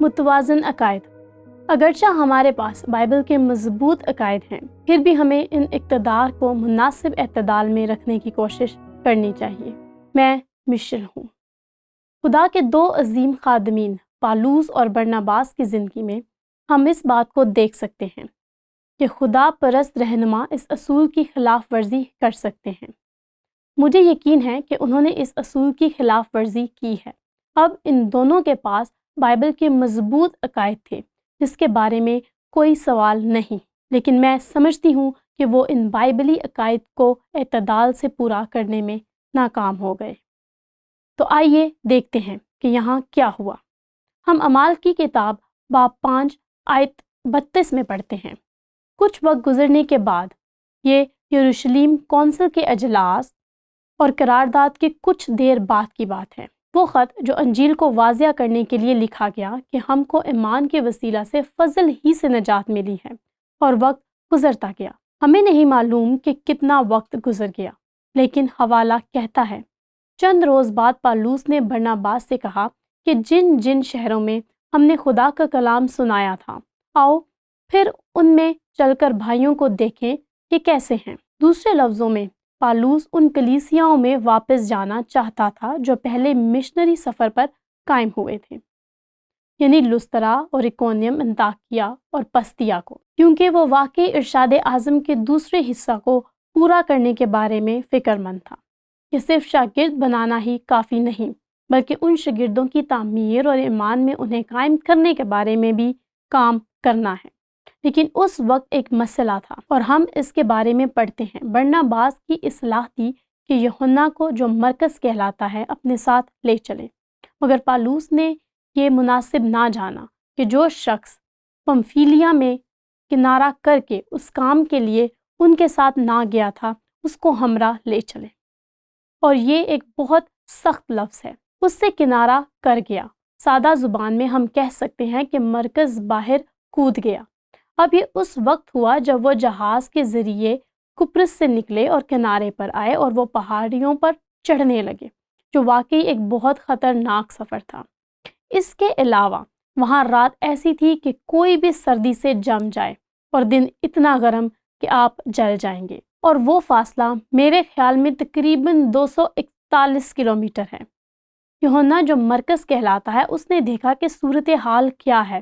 متوازن عقائد۔ اگرچہ ہمارے پاس بائبل کے مضبوط عقائد ہیں، پھر بھی ہمیں ان اقتدار کو مناسب اعتدال میں رکھنے کی کوشش کرنی چاہیے۔ میں مشل ہوں۔ خدا کے دو عظیم خادمین پالوس اور برناباس کی زندگی میں ہم اس بات کو دیکھ سکتے ہیں کہ خدا پرست رہنما اس اصول کی خلاف ورزی کر سکتے ہیں۔ مجھے یقین ہے کہ انہوں نے اس اصول کی خلاف ورزی کی ہے۔ اب ان دونوں کے پاس بائبل کے مضبوط عقائد تھے جس کے بارے میں کوئی سوال نہیں، لیکن میں سمجھتی ہوں کہ وہ ان بائبلی عقائد کو اعتدال سے پورا کرنے میں ناکام ہو گئے۔ تو آئیے دیکھتے ہیں کہ یہاں کیا ہوا۔ ہم اعمال کی کتاب باب 5 آیت 32 میں پڑھتے ہیں، کچھ وقت گزرنے کے بعد، یہ یروشلم کونسل کے اجلاس اور قرارداد کے کچھ دیر بعد کی بات ہے، وہ خط جو انجیل کو واضح کرنے کے لیے لکھا گیا کہ ہم کو ایمان کے وسیلہ سے فضل ہی سے نجات ملی ہے، اور وقت گزرتا گیا۔ ہمیں نہیں معلوم کہ کتنا وقت گزر گیا، لیکن حوالہ کہتا ہے چند روز بعد پالوس نے برناباس سے کہا کہ جن جن شہروں میں ہم نے خدا کا کلام سنایا تھا، آؤ پھر ان میں چل کر بھائیوں کو دیکھیں کہ کیسے ہیں۔ دوسرے لفظوں میں پالوس ان کلیسیاؤں میں واپس جانا چاہتا تھا جو پہلے مشنری سفر پر قائم ہوئے تھے، یعنی لسترا اور اکونیم، انطاکیہ اور پستیا کو، کیونکہ وہ واقعی ارشاد اعظم کے دوسرے حصہ کو پورا کرنے کے بارے میں فکر مند تھا کہ صرف شاگرد بنانا ہی کافی نہیں، بلکہ ان شاگردوں کی تعمیر اور ایمان میں انہیں قائم کرنے کے بارے میں بھی کام کرنا ہے۔ لیکن اس وقت ایک مسئلہ تھا، اور ہم اس کے بارے میں پڑھتے ہیں۔ برناباس کی اصلاح تھی کہ یوحنا کو، جو مرکز کہلاتا ہے، اپنے ساتھ لے چلیں، مگر پالوس نے یہ مناسب نہ جانا کہ جو شخص پمفیلیا میں کنارہ کر کے اس کام کے لیے ان کے ساتھ نہ گیا تھا، اس کو ہمراہ لے چلے۔ اور یہ ایک بہت سخت لفظ ہے، اس سے کنارہ کر گیا۔ سادہ زبان میں ہم کہہ سکتے ہیں کہ مرکز باہر کود گیا۔ اب یہ اس وقت ہوا جب وہ جہاز کے ذریعے قبرص سے نکلے اور کنارے پر آئے، اور وہ پہاڑیوں پر چڑھنے لگے، جو واقعی ایک بہت خطرناک سفر تھا۔ اس کے علاوہ وہاں رات ایسی تھی کہ کوئی بھی سردی سے جم جائے، اور دن اتنا گرم کہ آپ جل جائیں گے، اور وہ فاصلہ میرے خیال میں تقریباً 241 کلومیٹر ہے۔ یوحنا جو مرکز کہلاتا ہے، اس نے دیکھا کہ صورتحال کیا ہے،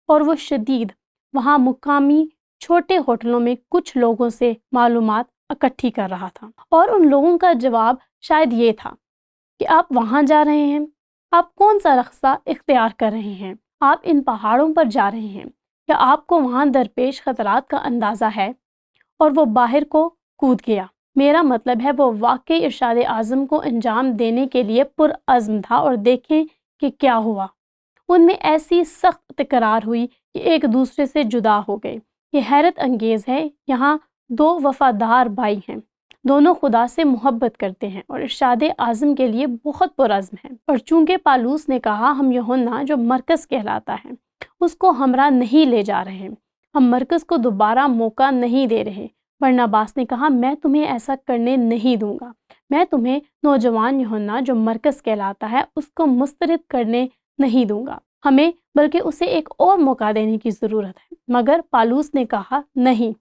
اور وہ شدید وہاں مقامی چھوٹے ہوٹلوں میں کچھ لوگوں سے معلومات اکٹھی کر رہا تھا، اور ان لوگوں کا جواب شاید یہ تھا کہ آپ وہاں جا رہے ہیں، آپ کون سا رستہ اختیار کر رہے ہیں، آپ ان پہاڑوں پر جا رہے ہیں، کیا آپ کو وہاں درپیش خطرات کا اندازہ ہے؟ اور وہ باہر کو کود گیا۔ میرا مطلب ہے وہ واقعی ارشاد اعظم کو انجام دینے کے لیے پرعزم تھا، اور دیکھیں کہ کیا ہوا۔ ان میں ایسی سخت تکرار ہوئی کہ ایک دوسرے سے جدا ہو گئے۔ یہ حیرت انگیز ہے، یہاں دو وفادار بھائی ہیں، دونوں خدا سے محبت کرتے ہیں اور ارشاد اعظم کے لیے بہت پرعزم ہیں، اور چونکہ پالوس نے کہا ہم یوحنا جو مرکز کہلاتا ہے اس کو ہمراہ نہیں لے جا رہے، ہم مرکز کو دوبارہ موقع نہیں دے رہے، برناباس نے کہا میں تمہیں ایسا کرنے نہیں دوں گا، میں تمہیں نوجوان یوحنا جو مرکز کہلاتا ہے اس کو مسترد کرنے نہیں دوں گا، ہمیں بلکہ اسے ایک اور موقع دینے کی ضرورت ہے۔ مگر پالوس نے کہا نہیں۔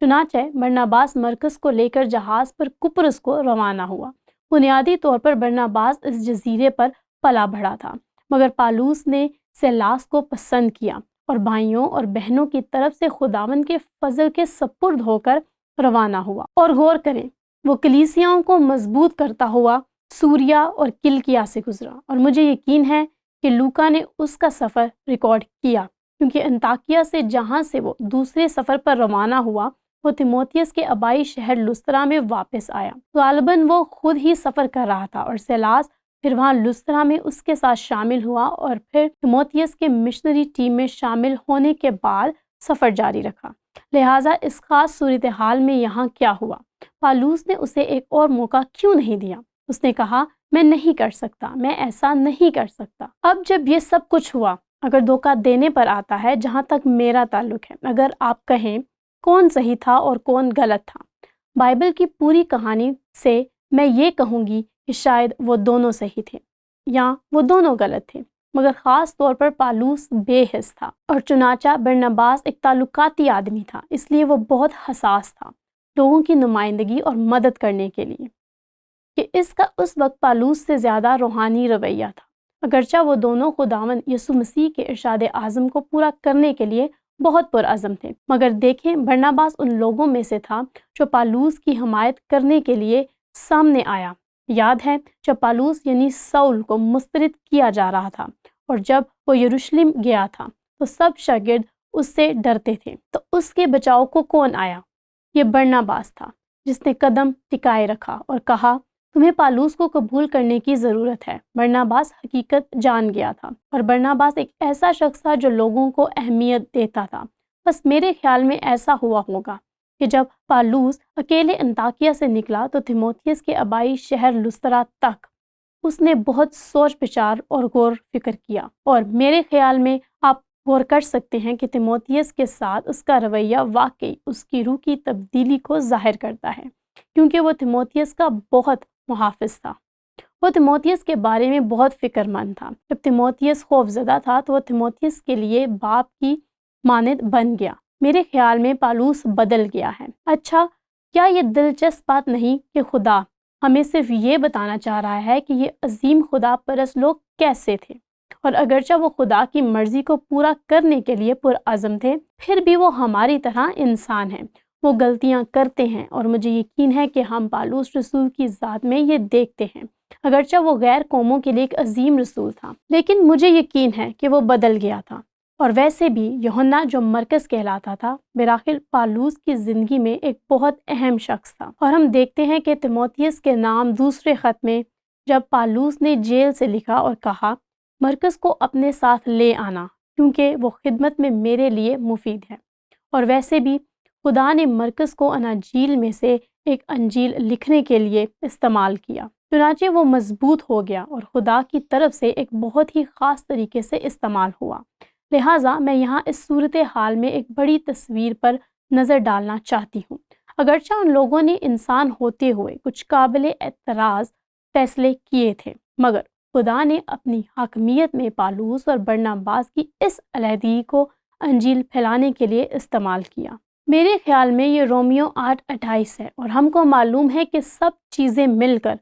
چنانچہ برناباس مرکز کو لے کر جہاز پر قبرص کو روانہ ہوا۔ بنیادی طور پر برناباس اس جزیرے پر پلا بڑھا تھا، مگر پالوس نے سیلاس کو پسند کیا اور بھائیوں اور بہنوں کی طرف سے خداوند کے فضل کے سپرد ہو کر روانہ ہوا۔ اور غور کریں، وہ کلیسیاؤں کو مضبوط کرتا ہوا سوریا اور کلکیا سے گزرا، اور مجھے یقین ہے کہ لوکا نے اس کا سفر ریکارڈ کیا، کیونکہ انطاکیہ سے جہاں سے وہ دوسرے سفر پر روانہ ہوا، وہ تیموتھیوس کے آبائی شہر لسترا میں واپس آیا۔ غالباً وہ خود ہی سفر کر رہا تھا، اور سیلاس پھر وہاں لسترا میں اس کے ساتھ شامل ہوا، اور پھر تیموتھیوس کے مشنری ٹیم میں شامل ہونے کے بعد سفر جاری رکھا۔ لہٰذا اس خاص صورتحال میں یہاں کیا ہوا؟ پالوس نے اسے ایک اور موقع کیوں نہیں دیا؟ اس نے کہا میں نہیں کر سکتا، میں ایسا نہیں کر سکتا۔ اب جب یہ سب کچھ ہوا، اگر دھوکہ دینے پر آتا ہے جہاں تک میرا تعلق ہے، اگر آپ کہیں کون صحیح تھا اور کون غلط تھا، بائبل کی پوری کہانی سے میں یہ کہوں گی کہ شاید وہ دونوں صحیح تھے یا وہ دونوں غلط تھے۔ مگر خاص طور پر پالوس بے حس تھا، اور چنانچہ برناباس ایک تعلقاتی آدمی تھا، اس لیے وہ بہت حساس تھا لوگوں کی نمائندگی اور مدد کرنے کے لیے، کہ اس کا اس وقت پالوس سے زیادہ روحانی رویہ تھا۔ اگرچہ وہ دونوں خداوند یسوع مسیح کے ارشاد اعظم کو پورا کرنے کے لیے بہت پرعزم تھے، مگر دیکھیں برناباس ان لوگوں میں سے تھا جو پالوس کی حمایت کرنے کے لیے سامنے آیا۔ یاد ہے جب پالوس یعنی سول کو مسترد کیا جا رہا تھا اور جب وہ یروشلم گیا تھا تو سب شاگرد اس سے ڈرتے تھے، تو اس کے بچاؤ کو کون آیا؟ یہ برناباس تھا جس نے قدم ٹکائے رکھا اور کہا تمہیں پالوس کو قبول کرنے کی ضرورت ہے۔ برناباس حقیقت جان گیا تھا، اور برناباس ایک ایسا شخص تھا جو لوگوں کو اہمیت دیتا تھا۔ بس میرے خیال میں ایسا ہوا ہوگا کہ جب پالوس اکیلے انطاکیہ سے نکلا تو تیموتھیوس کے آبائی شہر لسترا تک اس نے بہت سوچ بچار اور غور فکر کیا، اور میرے خیال میں آپ غور کر سکتے ہیں کہ تیموتھیوس کے ساتھ اس کا رویہ واقعی اس کی روح کی تبدیلی کو ظاہر کرتا ہے، کیونکہ وہ تیموتھیوس کا بہت محافظ تھا۔ وہ تیموتھیوس کے بارے میں بہت فکر مند تھا۔ جب تیموتھیوس خوف زدہ تھا تو وہ تیموتھیوس کے لیے باپ کی مانند بن گیا۔ میرے خیال میں پالوس بدل گیا ہے۔ اچھا، کیا یہ دلچسپ بات نہیں کہ خدا ہمیں صرف یہ بتانا چاہ رہا ہے کہ یہ عظیم خدا پرست لوگ کیسے تھے، اور اگرچہ وہ خدا کی مرضی کو پورا کرنے کے لیے پرعزم تھے، پھر بھی وہ ہماری طرح انسان ہیں، وہ غلطیاں کرتے ہیں، اور مجھے یقین ہے کہ ہم پالوس رسول کی ذات میں یہ دیکھتے ہیں۔ اگرچہ وہ غیر قوموں کے لیے ایک عظیم رسول تھا، لیکن مجھے یقین ہے کہ وہ بدل گیا تھا۔ اور ویسے بھی یوحنا جو مرکز کہلاتا تھا، بالآخر پالوس کی زندگی میں ایک بہت اہم شخص تھا، اور ہم دیکھتے ہیں کہ تیموتھیوس کے نام دوسرے خط میں جب پالوس نے جیل سے لکھا اور کہا مرکز کو اپنے ساتھ لے آنا کیونکہ وہ خدمت میں میرے لیے مفید ہے۔ اور ویسے بھی خدا نے مرکز کو اناجیل میں سے ایک انجیل لکھنے کے لیے استعمال کیا، چنانچہ وہ مضبوط ہو گیا اور خدا کی طرف سے ایک بہت ہی خاص طریقے سے استعمال ہوا۔ لہٰذا میں یہاں اس صورتحال میں ایک بڑی تصویر پر نظر ڈالنا چاہتی ہوں۔ اگرچہ ان لوگوں نے انسان ہوتے ہوئے کچھ قابل اعتراض فیصلے کیے تھے، مگر خدا نے اپنی حاکمیت میں پالوس اور برناباس کی اس علیحدگی کو انجیل پھیلانے کے لیے استعمال کیا۔ میرے خیال میں یہ رومیو 8:28 ہے، اور ہم کو معلوم ہے کہ سب چیزیں مل کر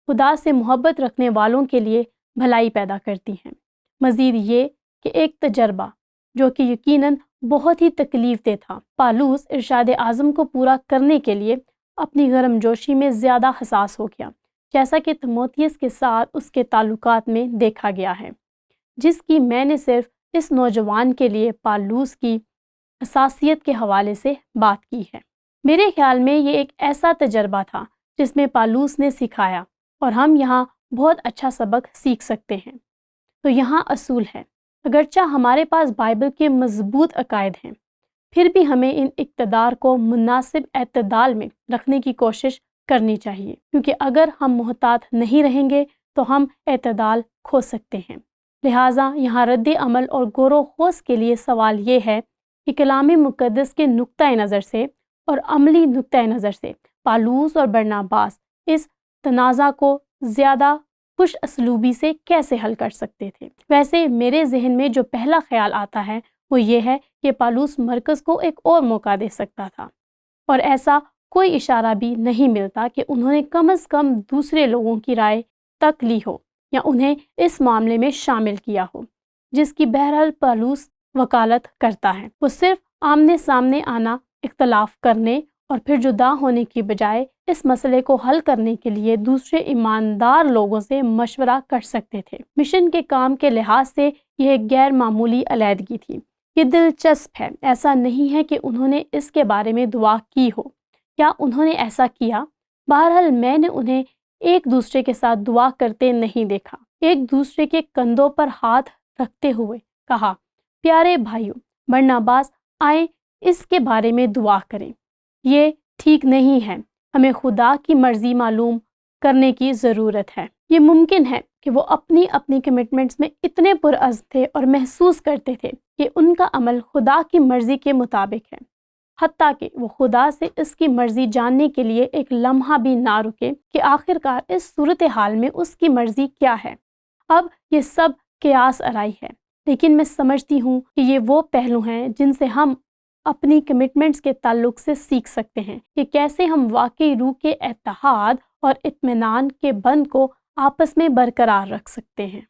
خدا سے محبت رکھنے والوں کے لیے بھلائی پیدا کرتی ہیں۔ مزید یہ کہ ایک تجربہ جو کہ یقیناً بہت ہی تکلیف دہ تھا، پالوس ارشاد اعظم کو پورا کرنے کے لیے اپنی گرم جوشی میں زیادہ حساس ہو گیا، جیسا کہ تیموتھیوس کے ساتھ اس کے تعلقات میں دیکھا گیا ہے، جس کی میں نے صرف اس نوجوان کے لیے پالوس کی حساسیت کے حوالے سے بات کی ہے۔ میرے خیال میں یہ ایک ایسا تجربہ تھا جس میں پالوس نے سکھایا، اور ہم یہاں بہت اچھا سبق سیکھ سکتے ہیں۔ تو یہاں اصول ہے، اگرچہ ہمارے پاس بائبل کے مضبوط عقائد ہیں، پھر بھی ہمیں ان اقتدار کو مناسب اعتدال میں رکھنے کی کوشش کرنی چاہیے، کیونکہ اگر ہم محتاط نہیں رہیں گے تو ہم اعتدال کھو سکتے ہیں۔ لہٰذا یہاں رد عمل اور غور و خوض کے لیے سوال یہ ہے کہ کلام مقدس کے نقطۂ نظر سے اور عملی نقطۂ نظر سے پالوس اور برناباس اس تنازع کو زیادہ خوش اسلوبی سے کیسے حل کر سکتے تھے۔ ویسے میرے ذہن میں جو پہلا خیال آتا ہے وہ یہ ہے کہ پالوس مرکز کو ایک اور موقع دے سکتا تھا، اور ایسا کوئی اشارہ بھی نہیں ملتا کہ انہوں نے کم از کم دوسرے لوگوں کی رائے تک لی ہو یا انہیں اس معاملے میں شامل کیا ہو جس کی بہرحال پالوس وکالت کرتا ہے۔ وہ صرف آمنے سامنے آنا، اختلاف کرنے اور پھر جدا ہونے کی بجائے اس مسئلے کو حل کرنے کے لیے دوسرے ایماندار لوگوں سے مشورہ کر سکتے تھے۔ مشن کے کام کے لحاظ سے یہ ایک غیر معمولی علیحدگی تھی۔ یہ دلچسپ ہے، ایسا نہیں ہے کہ انہوں نے اس کے بارے میں دعا کی ہو۔ کیا انہوں نے ایسا کیا؟ بہرحال میں نے انہیں ایک دوسرے کے ساتھ دعا کرتے نہیں دیکھا۔ ایک دوسرے کے کندھوں پر ہاتھ رکھتے ہوئے کہا، پیارے بھائیوں، برناباس آئیں اس کے بارے میں دعا کریں۔ یہ ٹھیک نہیں ہے، ہمیں خدا کی مرضی معلوم کرنے کی ضرورت ہے۔ یہ ممکن ہے کہ وہ اپنی کمٹمنٹس میں اتنے پرعزم تھے اور محسوس کرتے تھے کہ ان کا عمل خدا کی مرضی کے مطابق ہے، حتیٰ کہ وہ خدا سے اس کی مرضی جاننے کے لیے ایک لمحہ بھی نہ رکے کہ آخرکار اس صورتحال میں اس کی مرضی کیا ہے۔ اب یہ سب قیاس آرائی ہے، لیکن میں سمجھتی ہوں کہ یہ وہ پہلو ہیں جن سے ہم اپنی کمٹمنٹس کے تعلق سے سیکھ سکتے ہیں کہ کیسے ہم واقعی روح کے اتحاد اور اطمینان کے بند کو آپس میں برقرار رکھ سکتے ہیں۔